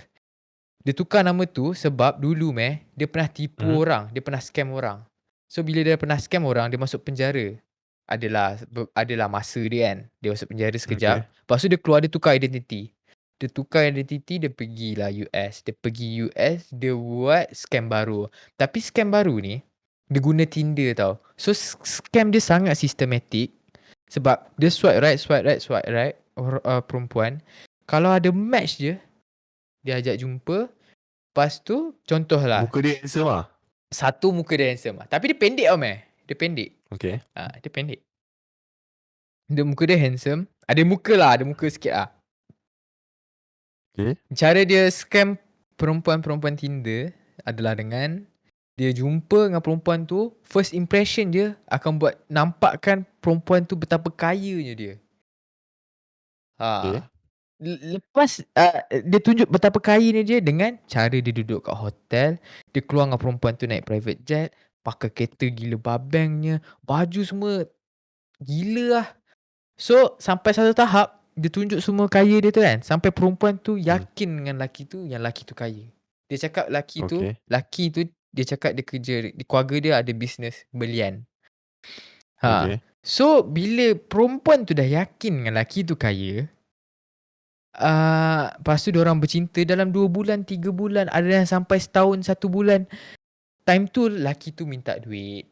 Speaker 2: Dia tukar nama tu sebab dulu dia pernah tipu
Speaker 1: mm,
Speaker 2: orang. Dia pernah scam orang. So bila dia pernah scam orang, dia masuk penjara. Adalah masa dia kan. Dia masuk penjara sekejap.
Speaker 1: okay.
Speaker 2: Lepas tu dia keluar, dia tukar identiti. Dia tukar identiti, dia pergilah US. Dia pergi US, dia buat scam baru. Tapi scam baru ni, dia guna Tinder tau. So scam dia sangat sistematik. Sebab dia swipe right, swipe right, swipe right. Perempuan. Kalau ada match je, dia ajak jumpa. Lepas tu, contohlah.
Speaker 1: Muka dia handsome lah.
Speaker 2: Satu muka dia handsome lah. Tapi dia pendek tau meh. Dia pendek.
Speaker 1: Okay.
Speaker 2: Dia pendek. Dia muka dia handsome. Ada muka lah. Ada muka sikit lah.
Speaker 1: Okay.
Speaker 2: Cara dia scam perempuan-perempuan Tinder adalah dengan dia jumpa dengan perempuan tu, first impression dia akan buat nampakkan perempuan tu betapa kayanya dia.
Speaker 1: Okay.
Speaker 2: Lepas dia tunjuk betapa kayanya dia dengan cara dia duduk kat hotel, dia keluar dengan perempuan tu naik private jet, pakai kereta gila babengnya, baju semua gila lah. So sampai satu tahap dia tunjuk semua kaya dia tu kan, sampai perempuan tu yakin dengan lelaki tu yang lelaki tu kaya. Dia cakap
Speaker 1: Okay.
Speaker 2: lelaki tu dia cakap dia kerja di keluarga dia ada bisnes belian.
Speaker 1: Okay.
Speaker 2: So bila perempuan tu dah yakin dengan lelaki tu kaya, lepas tu diorang bercinta dalam 2 bulan, 3 bulan, ada yang sampai setahun, 1 bulan. Time tu lelaki tu minta duit.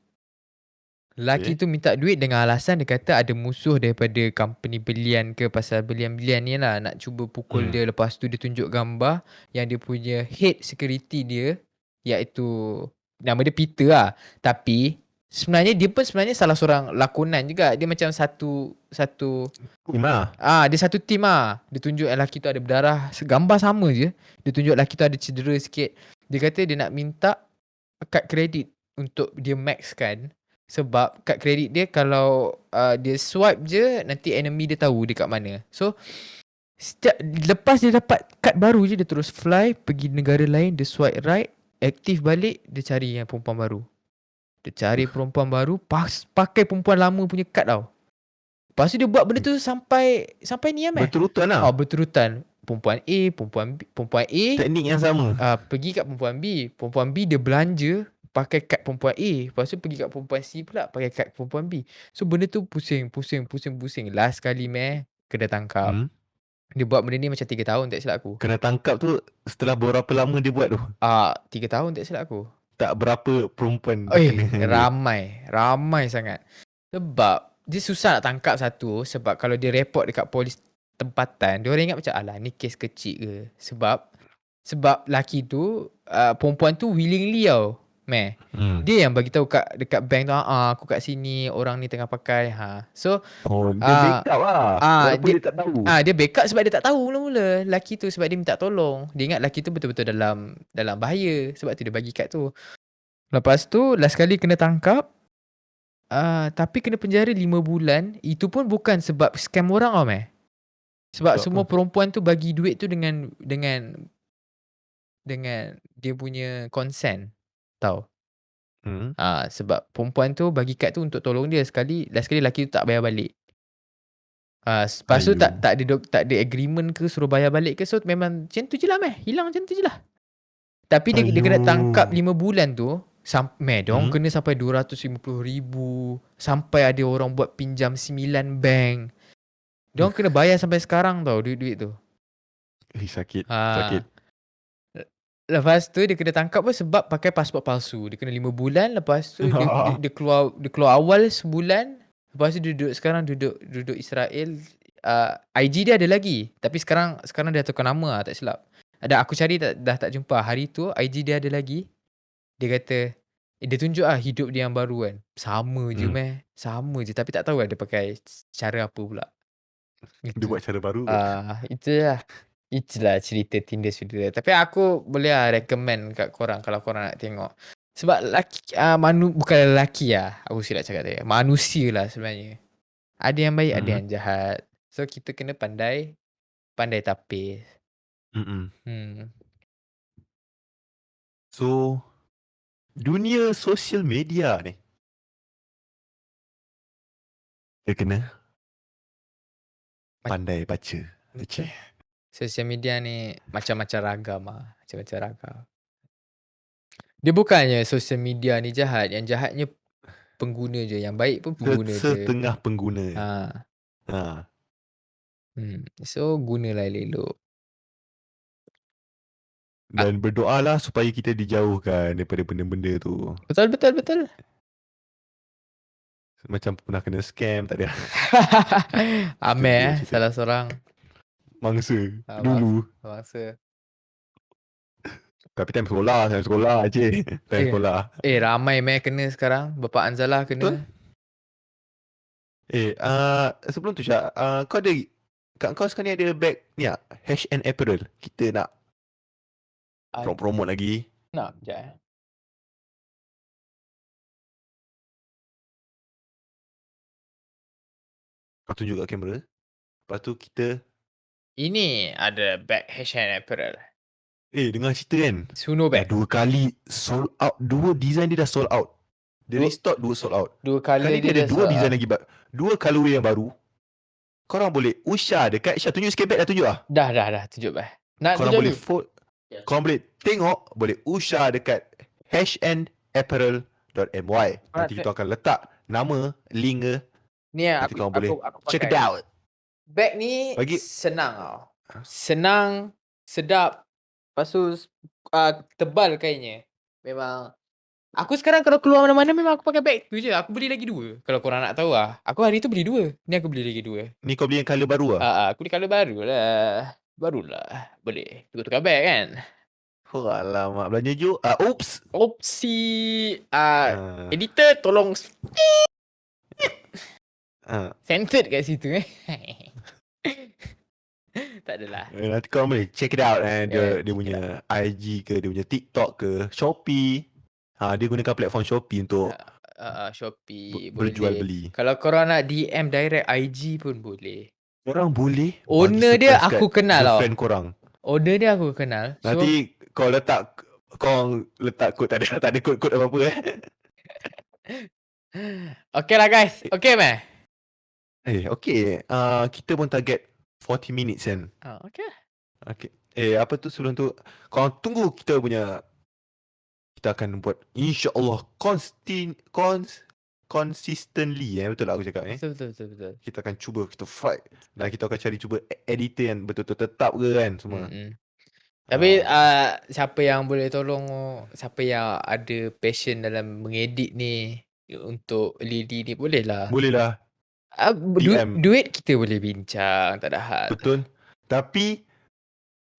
Speaker 2: Lelaki
Speaker 1: Okay.
Speaker 2: tu minta duit dengan alasan dia kata ada musuh daripada company belian ke, pasal belian-belian ni lah nak cuba pukul dia. Lepas tu dia tunjuk gambar yang dia punya head security dia, iaitu nama dia Peter lah. Tapi sebenarnya dia pun sebenarnya salah seorang lakonan juga. Dia macam satu
Speaker 1: Tim lah.
Speaker 2: dia satu team ah. Dia tunjuk lelaki tu ada berdarah, gambar sama je. Dia tunjuk lelaki tu ada cedera sikit. Dia kata dia nak minta kad kredit untuk dia max kan. Sebab kad kredit dia kalau dia swipe je, nanti enemy dia tahu dia kat mana. So lepas dia dapat kad baru je, dia terus fly pergi negara lain, dia swipe right, aktif balik, dia cari yang perempuan baru. Dia cari perempuan baru, pakai perempuan lama punya kad tau. Lepas tu dia buat benda tu sampai ni
Speaker 1: Berturutan lah.
Speaker 2: berturutan. Perempuan A, perempuan A
Speaker 1: Teknik yang sama.
Speaker 2: pergi kat perempuan B. Perempuan B dia belanja pakai kad perempuan A. Lepas tu pergi kat perempuan C pula pakai kad perempuan B. So benda tu pusing. Last kali kena tangkap.
Speaker 1: Hmm.
Speaker 2: Dia buat benda ni macam 3 tahun tak silap aku.
Speaker 1: Kena tangkap tu setelah berapa lama dia buat tu?
Speaker 2: 3 tahun tak silap aku.
Speaker 1: Tak berapa perempuan dia kena dia.
Speaker 2: Ramai sangat. Sebab dia susah nak tangkap satu. Sebab kalau dia report dekat polis tempatan, dia orang ingat macam alah ni kes kecil ke. Sebab laki tu perempuan tu willingly tau. Dia yang bagi tahu dekat bank tu, aku kat sini, orang ni tengah pakai. So
Speaker 1: Oh, dia
Speaker 2: ah,
Speaker 1: backup lah. Walaupun dia tak tahu.
Speaker 2: dia backup sebab dia tak tahu mula-mula laki tu, sebab dia minta tolong. Dia ingat laki tu betul-betul dalam bahaya, sebab tu dia bagi kad tu. Lepas tu last kali kena tangkap, tapi kena penjara 5 bulan. Itu pun bukan sebab scam orang tau sebab
Speaker 1: Sebab
Speaker 2: semua
Speaker 1: apa?
Speaker 2: perempuan tu bagi duit tu dengan dia punya consent tau. Sebab perempuan tu bagi kad tu untuk tolong dia sekali. Last kali lelaki tu tak bayar balik. Lepas tu
Speaker 1: Ayu.
Speaker 2: tak ada agreement ke suruh bayar balik ke. So memang macam tu je lah hilang macam tu je lah. Tapi dia kena tangkap 5 bulan tu. Diorang kena sampai 250,000. Sampai ada orang buat pinjam 9 bank. Diorang kena bayar sampai sekarang tau duit-duit tu.
Speaker 1: Sakit.
Speaker 2: Ah.
Speaker 1: Sakit.
Speaker 2: Lepas tu dia kena tangkap pun sebab pakai pasport palsu. Dia kena 5 bulan. Lepas tu dia keluar awal sebulan. Lepas tu sekarang duduk Israel. IG dia ada lagi. Tapi sekarang dia tukar nama lah, tak silap. Aku cari dah tak jumpa. Hari tu IG dia ada lagi. Dia kata dia tunjuk hidup dia yang baru kan. Sama je Sama je. Tapi tak tahu dia pakai cara apa pula.
Speaker 1: Dia buat cara baru kot.
Speaker 2: Itulah cerita Tinder Swindler. Tapi aku boleh recommend kat korang kalau korang nak tengok. Sebab lelaki, bukan lelaki aku silap cakap tadi. Manusia lah sebenarnya. Ada yang baik, ada
Speaker 1: Mhm.
Speaker 2: yang jahat. So kita kena pandai tapis.
Speaker 1: Mhm.
Speaker 2: Hmm.
Speaker 1: So, dunia sosial media ni, dia kena pandai baca. Okay.
Speaker 2: Sosial media ni macam-macam ragam macam-macam ragam. Dia bukannya sosial media ni jahat, yang jahatnya pengguna je, yang baik pun pengguna je.
Speaker 1: Setengah pengguna.
Speaker 2: Ha.
Speaker 1: Ha.
Speaker 2: So gunalah elok.
Speaker 1: Dan berdoalah supaya kita dijauhkan daripada benda-benda tu.
Speaker 2: Betul.
Speaker 1: Macam pernah kena scam, tak ada.
Speaker 2: Amir
Speaker 1: cerita.
Speaker 2: salah seorang
Speaker 1: Mangsa dulu.
Speaker 2: bangsa.
Speaker 1: Tapi time sekolah je. Time sekolah.
Speaker 2: Ramai kena sekarang. Bapa Anzalah
Speaker 1: Betul?
Speaker 2: kena.
Speaker 1: Sebelum tu Syah, kau ada kat kau sekarang ni ada bag ni tak? H&M Apparel. Kita nak promote lagi.
Speaker 2: Nak sekejap
Speaker 1: Kau tunjuk kat kamera. Lepas tu kita
Speaker 2: Ini ada bag H&M Apparel.
Speaker 1: dengar cerita kan?
Speaker 2: Suno
Speaker 1: Dah
Speaker 2: bag.
Speaker 1: 2 kali sold out. 2 design dia dah sold out. Dia restock 2 sold out.
Speaker 2: 2 colour
Speaker 1: Kali dia ada 2
Speaker 2: sold
Speaker 1: design
Speaker 2: out.
Speaker 1: lagi. 2 colorway yang baru. Korang boleh Usha dekat Syah tunjuk sikit bag dah tunjuk lah.
Speaker 2: Dah tunjuk bag. Nak
Speaker 1: Korang
Speaker 2: tunjuk
Speaker 1: boleh
Speaker 2: dulu?
Speaker 1: korang boleh tengok. Boleh Usha dekat hnapparel.my. Nanti kita akan letak nama, link ke.
Speaker 2: Ni
Speaker 1: Nanti korang boleh
Speaker 2: aku
Speaker 1: check it
Speaker 2: pakai.
Speaker 1: out.
Speaker 2: Bag ni
Speaker 1: Bagi
Speaker 2: senang tau. Senang, sedap. Lepas tu tebal kainnya. Memang aku sekarang kalau keluar mana-mana memang aku pakai bag tu je. Aku beli lagi 2. Kalau korang nak tahu aku hari tu beli 2. Ni aku beli lagi 2.
Speaker 1: ni kau beli yang colour baru lah.
Speaker 2: Aku beli colour barulah. Barulah. Boleh tukar-tukar bag kan.
Speaker 1: Oh alamak, belanja juk. Oops.
Speaker 2: Opsi.
Speaker 1: Ah,
Speaker 2: Editor tolong
Speaker 1: ah.
Speaker 2: censored kat situ Tak adalah.
Speaker 1: Nanti korang boleh check it out. Dia
Speaker 2: Check it
Speaker 1: punya IG ke, dia punya TikTok ke, Shopee. Dia gunakan platform Shopee untuk
Speaker 2: Shopee
Speaker 1: berjual
Speaker 2: boleh.
Speaker 1: beli.
Speaker 2: Kalau korang nak DM direct IG pun boleh.
Speaker 1: Korang boleh bagi
Speaker 2: Owner dia
Speaker 1: surprise kat
Speaker 2: aku kenal tau.
Speaker 1: girlfriend korang.
Speaker 2: Owner dia aku kenal. So
Speaker 1: Nanti kau letak kod, tak ada kod apa-apa
Speaker 2: okay lah guys. Okay meh?
Speaker 1: Okay. Kita pun target 40 minutes kan.
Speaker 2: Okay.
Speaker 1: Okay. Apa tu sebelum tu, korang tunggu kita punya, kita akan buat insya-Allah consistently, betul tak aku cakap
Speaker 2: Betul.
Speaker 1: Kita akan cuba, kita fight dan kita akan cari cuba editor yang betul-betul tetap ke kan semua.
Speaker 2: Tapi siapa yang boleh tolong, siapa yang ada passion dalam mengedit ni untuk lidi ni boleh lah.
Speaker 1: Boleh lah DM.
Speaker 2: Duit kita boleh bincang, tak ada hal.
Speaker 1: Betul. Tapi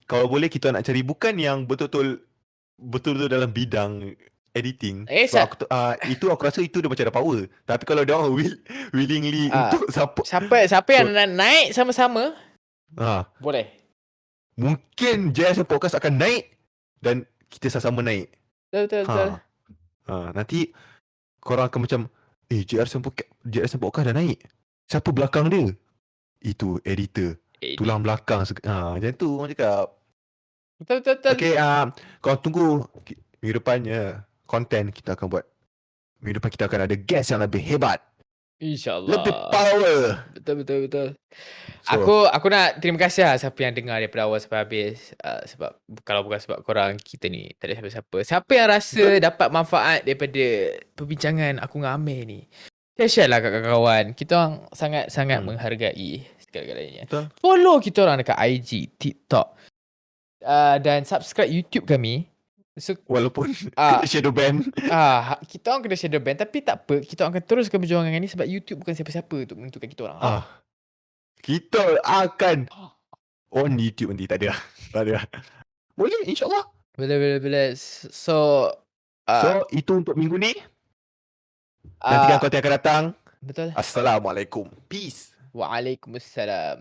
Speaker 1: kalau boleh kita nak cari bukan yang betul-betul dalam bidang editing. Sebab itu aku rasa itu dia macam ada power. Tapi kalau dia orang willingly untuk support,
Speaker 2: siapa yang nak naik sama-sama boleh.
Speaker 1: Mungkin JSM Podcast akan naik dan kita sama-sama naik.
Speaker 2: Betul.
Speaker 1: Nanti korang akan macam JSM Podcast dah naik. Siapa belakang dia? Itu editor. Tulang belakang. Macam tu orang cakap.
Speaker 2: Betul.
Speaker 1: Okay, korang tunggu minggu depannya konten kita akan buat. Minggu depan kita akan ada guest yang lebih hebat.
Speaker 2: InsyaAllah.
Speaker 1: Lebih power.
Speaker 2: Betul.
Speaker 1: So,
Speaker 2: aku nak terima kasih lah siapa yang dengar daripada awal sampai habis. Sebab kalau bukan sebab korang, kita ni tak ada siapa-siapa. Siapa yang rasa dapat manfaat daripada perbincangan aku dengan Amir ni, share lah kat kawan-kawan. Kita orang sangat-sangat menghargai segala-galanya.
Speaker 1: Betul.
Speaker 2: Follow kita orang dekat IG, TikTok, dan subscribe YouTube kami. So,
Speaker 1: walaupun kena shadow ban.
Speaker 2: kita orang kena shadow ban, tapi tak apa, kita orang akan teruskan perjuangan ni sebab YouTube bukan siapa-siapa untuk menentukan kita orang.
Speaker 1: Kita akan on YouTube nanti. Tak ada. Boleh, insyaAllah.
Speaker 2: Boleh. So
Speaker 1: itu untuk minggu ni. Nantikan konten akan datang.
Speaker 2: Betul.
Speaker 1: Assalamualaikum. Peace.
Speaker 2: Waalaikumsalam.